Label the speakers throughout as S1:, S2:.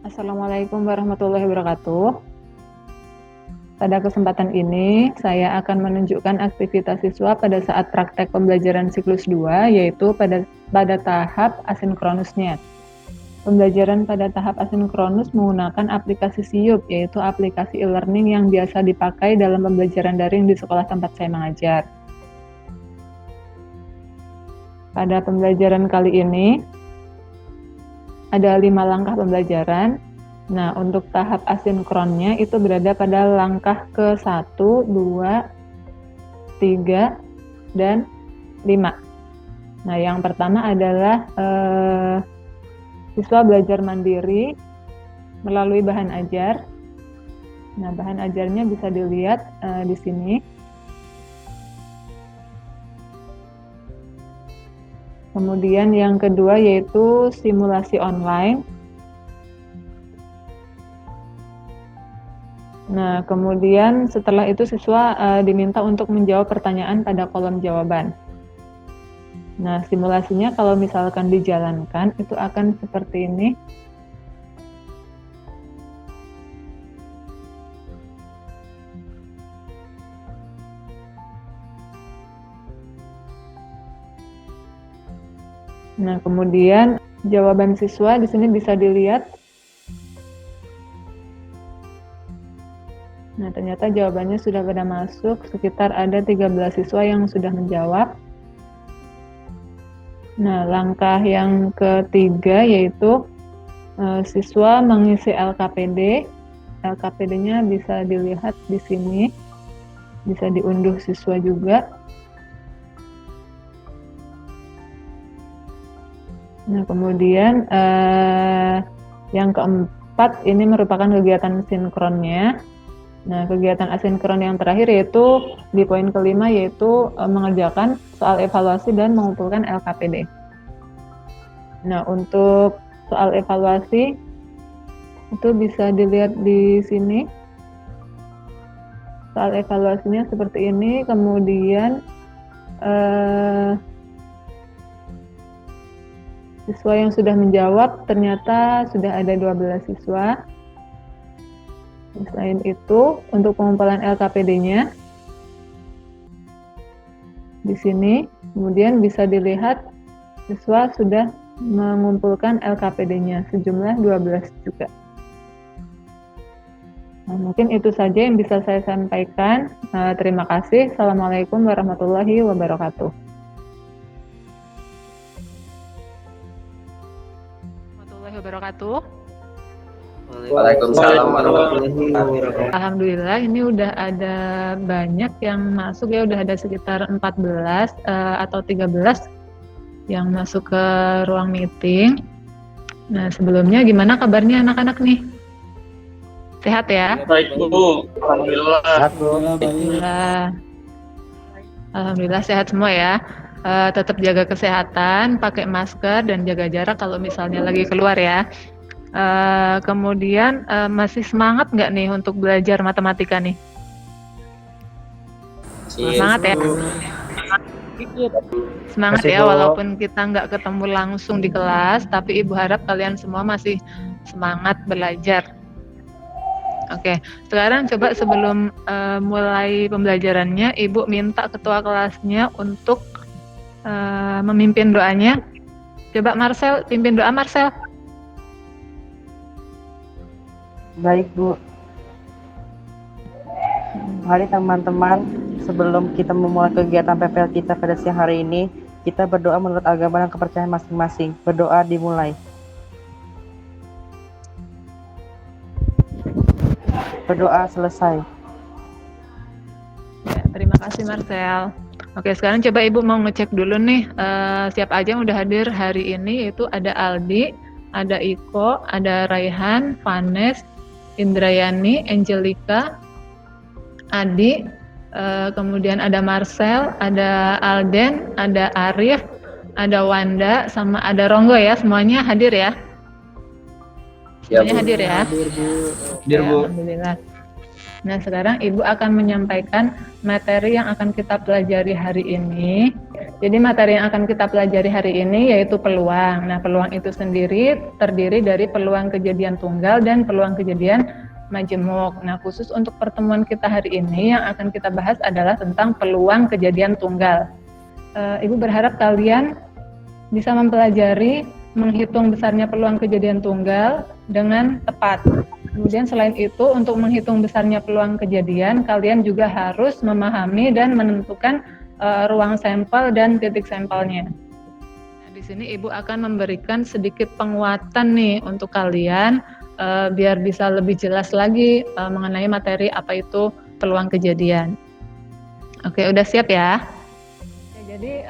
S1: Assalamualaikum warahmatullahi wabarakatuh. Pada kesempatan ini, saya akan menunjukkan aktivitas siswa pada saat praktek pembelajaran siklus 2, yaitu pada tahap asinkronusnya. Pembelajaran pada tahap asinkronus menggunakan aplikasi Siup, yaitu aplikasi e-learning yang biasa dipakai dalam pembelajaran daring di sekolah tempat saya mengajar. Pada pembelajaran kali ini, ada 5 langkah pembelajaran. Nah, untuk tahap asinkronnya itu berada pada langkah ke-1, 2, 3, dan 5. Nah, yang pertama adalah siswa belajar mandiri melalui bahan ajar. Nah, bahan ajarnya bisa dilihat di sini. Kemudian yang kedua yaitu simulasi online. Nah, kemudian setelah itu siswa diminta untuk menjawab pertanyaan pada kolom jawaban. Nah, simulasinya kalau misalkan dijalankan itu akan seperti ini. Nah, kemudian jawaban siswa di sini bisa dilihat. Nah, ternyata jawabannya sudah pada masuk, sekitar ada 13 siswa yang sudah menjawab. Nah, langkah yang ketiga yaitu siswa mengisi LKPD. LKPD-nya bisa dilihat di sini, bisa diunduh siswa juga. Nah, kemudian yang keempat ini merupakan kegiatan sinkronnya. Nah, kegiatan asinkron yang terakhir yaitu di poin kelima yaitu mengerjakan soal evaluasi dan mengumpulkan LKPD. Nah, untuk soal evaluasi itu bisa dilihat di sini. Soal evaluasinya seperti ini, kemudian siswa yang sudah menjawab ternyata sudah ada 12 siswa. Selain itu, untuk pengumpulan LKPD-nya di sini, kemudian bisa dilihat siswa sudah mengumpulkan LKPD-nya sejumlah 12 juga. Nah, mungkin itu saja yang bisa saya sampaikan. Terima kasih. Assalamualaikum warahmatullahi wabarakatuh. Warahmatullahi wabarakatuh.
S2: Waalaikumsalam warahmatullahi wabarakatuh.
S1: Alhamdulillah ini udah ada banyak yang masuk ya, udah ada sekitar 14 atau 13 yang masuk ke ruang meeting. Nah, sebelumnya gimana kabarnya anak-anak nih? Sehat ya?
S2: Baik Bu, alhamdulillah.
S1: Alhamdulillah sehat semua ya. Tetap jaga kesehatan, pakai masker dan jaga jarak kalau misalnya lagi keluar ya. Kemudian masih semangat nggak nih untuk belajar matematika nih? Semangat ya? Semangat ya, walaupun kita nggak ketemu langsung di kelas, tapi Ibu harap kalian semua masih semangat belajar. Oke, sekarang coba sebelum mulai pembelajarannya, Ibu minta ketua kelasnya untuk memimpin doanya. Coba Marcel, pimpin doa Marcel.
S3: Baik Bu. Mari teman-teman, sebelum kita memulai kegiatan PPL kita pada siang hari ini, kita berdoa menurut agama dan kepercayaan masing-masing. Berdoa dimulai. Berdoa selesai.
S1: Ya, terima kasih Marcel. Oke, sekarang coba Ibu mau ngecek dulu nih siapa aja yang udah hadir hari ini. Yaitu ada Aldi, ada Iko, ada Raihan, Vanes, Indrayani, Angelika, Adi, kemudian ada Marcel, ada Alden, ada Arif, ada Wanda, sama ada Ronggo ya. Semuanya hadir ya? Semuanya hadir ya?
S2: Hadir Bu.
S1: Alhamdulillah. Nah, sekarang Ibu akan menyampaikan materi yang akan kita pelajari hari ini. Jadi materi yang akan kita pelajari hari ini yaitu peluang. Nah, peluang itu sendiri terdiri dari peluang kejadian tunggal dan peluang kejadian majemuk. Nah, khusus untuk pertemuan kita hari ini yang akan kita bahas adalah tentang peluang kejadian tunggal. Ibu berharap kalian bisa mempelajari menghitung besarnya peluang kejadian tunggal dengan tepat. Kemudian selain itu, untuk menghitung besarnya peluang kejadian, kalian juga harus memahami dan menentukan ruang sampel dan titik sampelnya. Nah, di sini Ibu akan memberikan sedikit penguatan nih untuk kalian biar bisa lebih jelas lagi mengenai materi apa itu peluang kejadian. Oke, udah siap ya? Jadi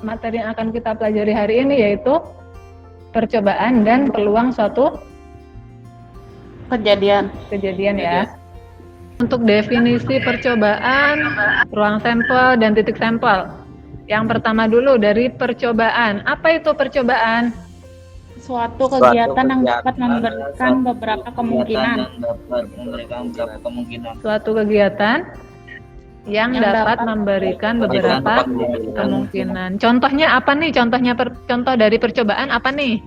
S1: materi yang akan kita pelajari hari ini yaitu percobaan dan peluang suatu kejadian ya. Untuk definisi percobaan, ruang sampel, dan titik sampel. Yang pertama dulu dari percobaan. Apa itu percobaan?
S4: Suatu kegiatan yang dapat memberikan beberapa kemungkinan.
S1: Suatu kegiatan yang dapat memberikan beberapa kemungkinan. Contohnya apa nih? Contoh dari percobaan apa nih?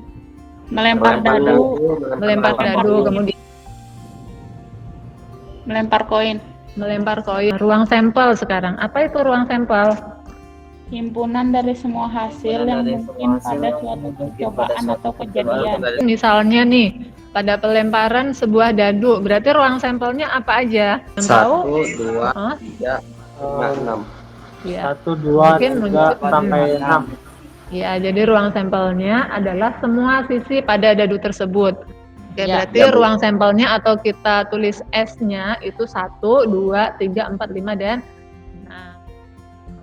S4: Melempar dadu,
S1: kemudian melempar koin. Ruang sampel sekarang. Apa itu ruang sampel?
S4: himpunan dari semua hasil yang mungkin pada suatu percobaan atau kejadian.
S1: Misalnya nih, pada pelemparan sebuah dadu, berarti ruang sampelnya apa aja? Yang
S2: 1, 2, 3, 4, 6.
S3: 1, 2, 3, sampai 6.
S1: Ya, jadi ruang sampelnya adalah semua sisi pada dadu tersebut. Oke,
S4: Ya.
S1: berarti ruang sampelnya atau kita tulis S-nya itu 1, 2, 3, 4, 5, dan 6.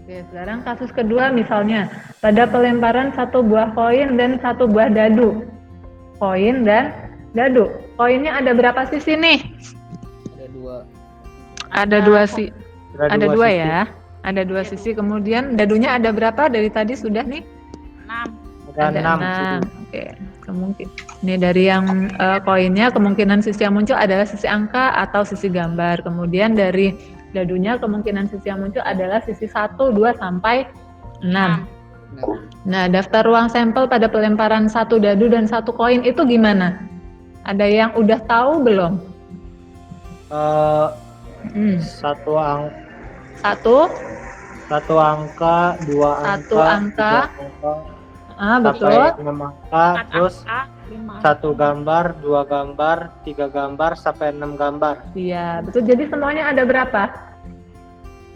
S1: Oke, sekarang kasus kedua misalnya, pada pelemparan satu buah koin dan satu buah dadu. Koin dan dadu. Koinnya ada berapa sisi nih? Ada dua sisi. Ada dua ya. Ada dua sisi. Kemudian dadunya ada berapa? Dari tadi sudah nih?
S4: 6.
S3: Ada 6.
S1: Oke, kemungkinan. Ini dari yang koinnya, kemungkinan sisi yang muncul adalah sisi angka atau sisi gambar. Kemudian dari dadunya, kemungkinan sisi yang muncul adalah sisi 1, 2, sampai 6. Nah, daftar ruang sampel pada pelemparan satu dadu dan satu koin itu gimana? Ada yang udah tahu belum?
S3: Satu angka, dua
S1: Satu angka.
S3: tiga
S1: Betul.
S3: sampai 6 angka, terus
S4: 5.
S3: satu gambar, dua gambar, 3 gambar, sampai 6 gambar.
S1: Iya, betul. Jadi semuanya ada berapa?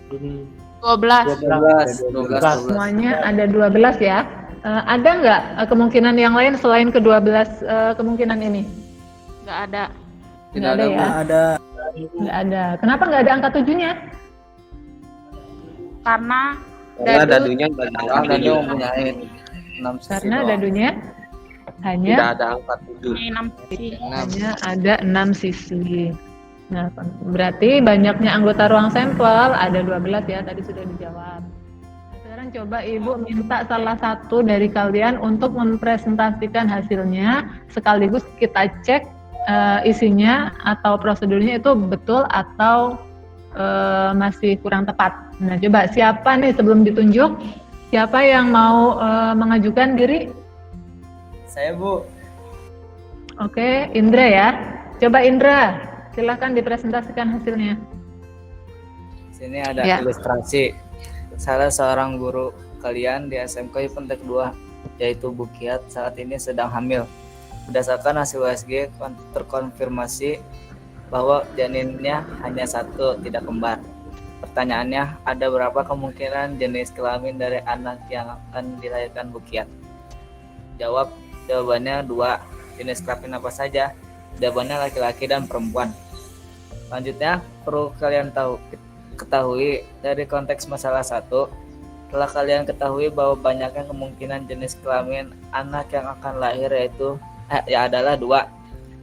S4: 12.
S3: 12.
S1: Semuanya ada 12 ya. Ada nggak kemungkinan yang lain selain ke-12 kemungkinan ini?
S4: Nggak ada.
S1: Nggak ada ya? Nggak ada. Kenapa nggak ada angka 7-nya?
S4: Karena
S2: dadunya mempunyai 6 sisi
S1: Karena
S2: doang.
S1: dadunya
S2: Tidak
S1: hanya
S2: ada angka 7.
S4: 6 sisi.
S1: ada 6 sisi. Nah, berarti banyaknya anggota ruang sampel ada 12 ya, tadi sudah dijawab. Sekarang coba Ibu minta salah satu dari kalian untuk mempresentasikan hasilnya, sekaligus kita cek isinya atau prosedurnya itu betul atau masih kurang tepat. Nah, coba siapa nih sebelum ditunjuk, siapa yang mau mengajukan diri?
S5: Saya, Bu.
S1: Oke, Indra ya. Coba Indra, silakan dipresentasikan hasilnya.
S5: Sini ada
S1: Ya.
S5: ilustrasi. Salah seorang guru kalian di SMK Ipentek 2, yaitu Bu Kiat, saat ini sedang hamil. Berdasarkan hasil USG terkonfirmasi bahwa janinnya hanya satu, tidak kembar. Pertanyaannya, ada berapa kemungkinan jenis kelamin dari anak yang akan dilahirkan Bu Kiat? Jawabannya 2. Jenis kelamin apa saja? Jawabannya laki-laki dan perempuan. Selanjutnya, perlu kalian ketahui dari konteks masalah 1, telah kalian ketahui bahwa banyaknya kemungkinan jenis kelamin anak yang akan lahir adalah 2,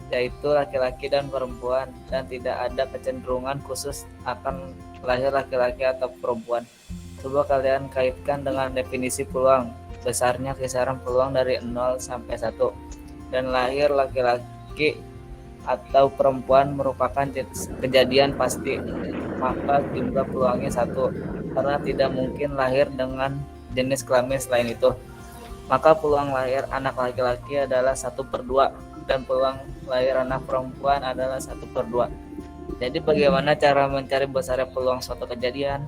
S5: yaitu laki-laki dan perempuan, dan tidak ada kecenderungan khusus akan lahir laki-laki atau perempuan. Coba kalian kaitkan dengan definisi peluang. Besarnya kisaran peluang dari 0 sampai 1, dan lahir laki-laki atau perempuan merupakan kejadian pasti, maka jumlah peluangnya 1, karena tidak mungkin lahir dengan jenis kelamin selain itu, maka peluang lahir anak laki-laki adalah 1/2 dan peluang lahir anak perempuan adalah 1/2. Jadi bagaimana cara mencari besarnya peluang suatu kejadian?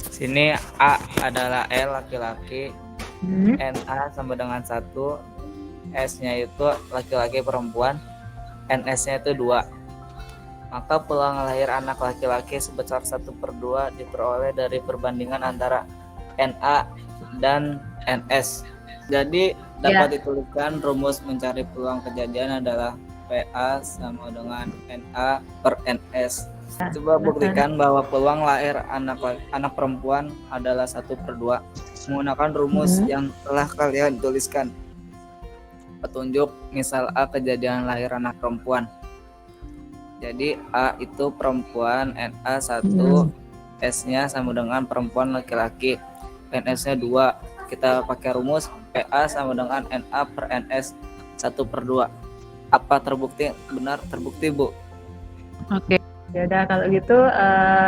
S5: Sini A adalah L laki-laki, NA sama dengan 1, S-nya itu laki-laki perempuan, NS-nya itu 2. Maka peluang lahir anak laki-laki sebesar 1/2 diperoleh dari perbandingan antara NA dan NS. Jadi dapat dituliskan rumus mencari peluang kejadian adalah PA sama dengan NA per NS. Coba buktikan bahwa peluang lahir anak perempuan adalah 1/2 menggunakan rumus yang telah kalian tuliskan. Petunjuk misal A kejadian lahir anak perempuan. Jadi A itu perempuan, NA 1, S-nya sama dengan perempuan laki-laki, NS-nya 2. Kita pakai rumus PA sama dengan NA per NS 1/2. Apa terbukti? Benar terbukti, Bu.
S1: Oke. Ya udah kalau gitu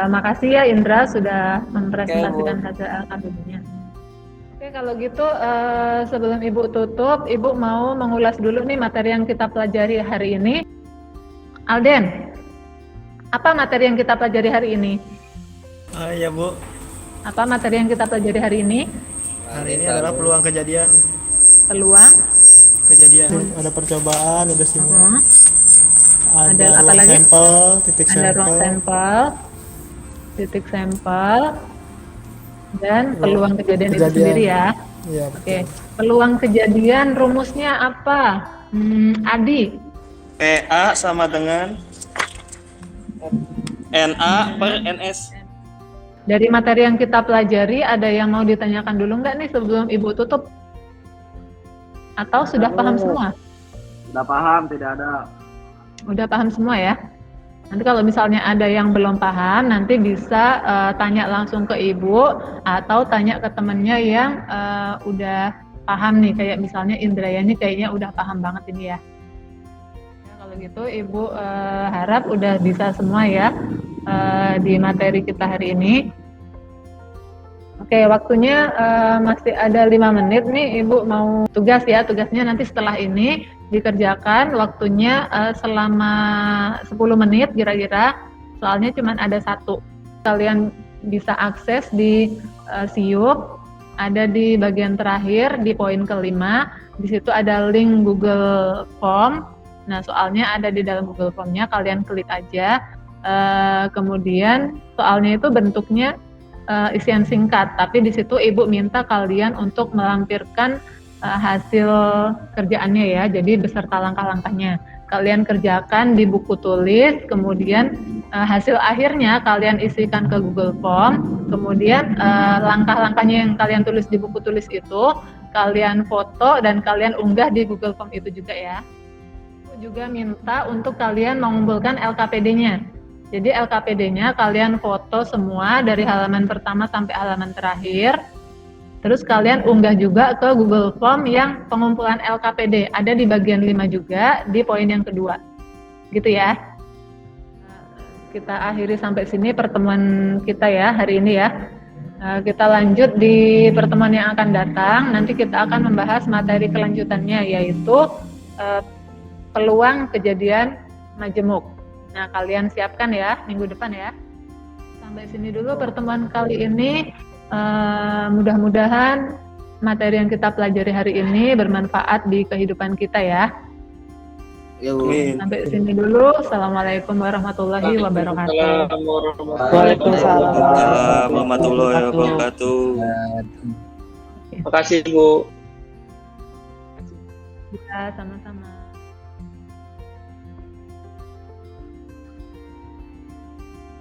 S1: makasih ya Indra sudah mempresentasikan hasil LKPD-nya. Oke kalau gitu sebelum Ibu tutup, Ibu mau mengulas dulu nih materi yang kita pelajari hari ini. Alden, apa materi yang kita pelajari hari ini?
S6: Ya Bu.
S1: Apa materi yang kita pelajari hari ini?
S6: Hari ini adalah peluang kejadian.
S1: Peluang
S6: Kejadian. Ada percobaan, ada simulasi.
S1: Ada apa
S6: ruang
S1: lagi?
S6: Sampel, titik
S1: ada
S6: sampel.
S1: ruang sampel, titik sampel, dan peluang kejadian itu sendiri ya.
S6: Iya,
S1: Oke, peluang kejadian rumusnya apa? Adi.
S6: PA sama dengan NA per NS.
S1: Dari materi yang kita pelajari, ada yang mau ditanyakan dulu nggak nih sebelum Ibu tutup? Atau sudah paham semua?
S2: Sudah paham, tidak ada.
S1: Udah paham semua ya? Nanti kalau misalnya ada yang belum paham, nanti bisa tanya langsung ke Ibu atau tanya ke temennya yang udah paham nih, kayak misalnya Indrayani kayaknya udah paham banget ini ya. Kalau gitu Ibu harap udah bisa semua ya di materi kita hari ini. Oke, waktunya masih ada 5 menit nih, Ibu mau tugas ya, tugasnya nanti setelah ini dikerjakan waktunya selama 10 menit kira-kira, soalnya cuma ada 1. Kalian bisa akses di Siup, ada di bagian terakhir di poin kelima, di situ ada link Google Form. Nah soalnya ada di dalam Google Form-nya, kalian klik aja, kemudian soalnya itu bentuknya isian singkat, tapi di situ Ibu minta kalian untuk melampirkan hasil kerjaannya ya, jadi beserta langkah-langkahnya. Kalian kerjakan di buku tulis, kemudian hasil akhirnya kalian isikan ke Google Form, kemudian langkah-langkahnya yang kalian tulis di buku tulis itu, kalian foto dan kalian unggah di Google Form itu juga ya. Aku juga minta untuk kalian mengumpulkan LKPD-nya. Jadi LKPD-nya kalian foto semua dari halaman pertama sampai halaman terakhir. Terus kalian unggah juga ke Google Form yang pengumpulan LKPD. Ada di bagian 5 juga, di poin yang kedua. Gitu ya. Kita akhiri sampai sini pertemuan kita ya, hari ini ya. Kita lanjut di pertemuan yang akan datang. Nanti kita akan membahas materi kelanjutannya, yaitu peluang kejadian majemuk. Nah, kalian siapkan ya, minggu depan ya. Sampai sini dulu pertemuan kali ini. Mudah-mudahan materi yang kita pelajari hari ini bermanfaat di kehidupan kita ya. Sampai sini dulu. Assalamualaikum warahmatullahi wabarakatuh.
S3: Waalaikumsalam
S6: warahmatullahi wabarakatuh.
S2: Terima kasih Bu.
S1: Ya, sama-sama.